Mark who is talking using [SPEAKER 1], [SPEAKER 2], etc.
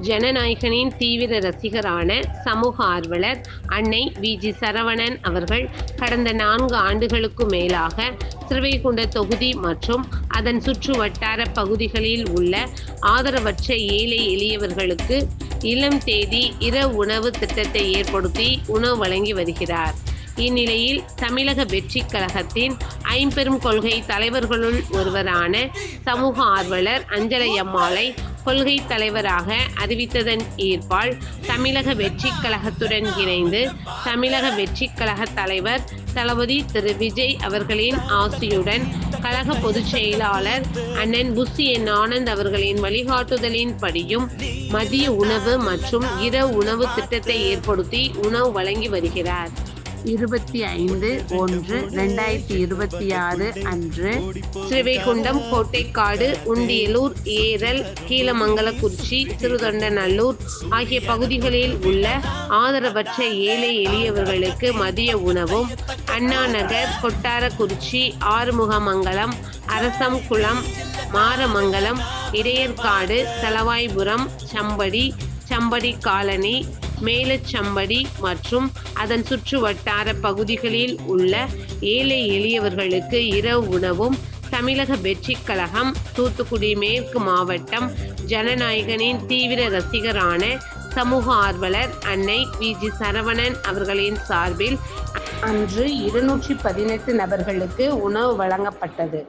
[SPEAKER 1] ஜனநாயகனின் தீவிர ரசிகரான சமூக ஆர்வலர் அன்னை வி.ஜி. சரவணன் அவர்கள் கடந்த 4 ஆண்டுகளுக்கு மேலாக ஸ்ரீவைகுண்ட தொகுதி மற்றும் அதன் சுற்று வட்டார பகுதிகளில் உள்ள ஆதரவற்ற ஏழை எளியவர்களுக்கு இளம் தேதி இரவு உணவு திட்டத்தை ஏற்படுத்தி உணவு வழங்கி வருகிறார். இந்நிலையில் தமிழக வெற்றிக் கழகத்தின் ஐம்பெரும் கொள்கை தலைவர்களுள் ஒருவரான சமூக ஆர்வலர் அஞ்சலையம்மாளை கொள்கை தலைவராக அறிவித்ததன் ஈர்ப்பால் தமிழக வெற்றிக் கழகத்துடன் இணைந்து தமிழக வெற்றிக் கழக தலைவர் தளபதி திரு விஜய் அவர்களின் ஆசியுடன் கழக பொதுச் செயலாளர் அண்ணன் புசி என் ஆனந்த் அவர்களின் வழிகாட்டுதலின் படியும் மதிய உணவு மற்றும் இரவு உணவு திட்டத்தை ஏற்படுத்தி உணவு வழங்கி வருகிறார். 25/1/2026 அன்று ஸ்ரீவைகுண்டம், கோட்டைக்காடு, உண்டியலூர், ஏரல், கீழமங்கலக்குறிச்சி, சிறுதொண்டநல்லூர் ஆகிய பகுதிகளில் உள்ள ஆதரவற்ற ஏழை எளியவர்களுக்கு மதிய உணவும், அண்ணாநகர், கொட்டாரக்குறிச்சி, ஆறுமுகமங்கலம், அரசம்குளம், மாரமங்கலம், இடையர்காடு, தளவாய்புரம், சம்படி காலனி, மேலச்சம்படி மற்றும் அதன் சுற்று வட்டார பகுதிகளில் உள்ள ஏழை எளியவர்களுக்கு இரவு உணவும் தமிழக வெற்றிக் கழகம் தூத்துக்குடி மேற்கு மாவட்டம் ஜனநாயகனின் தீவிர ரசிகரான சமூக ஆர்வலர் அன்னை வி.ஜி. சரவணன் அவர்களின் சார்பில் அன்று 218 நபர்களுக்கு உணவு வழங்கப்பட்டது.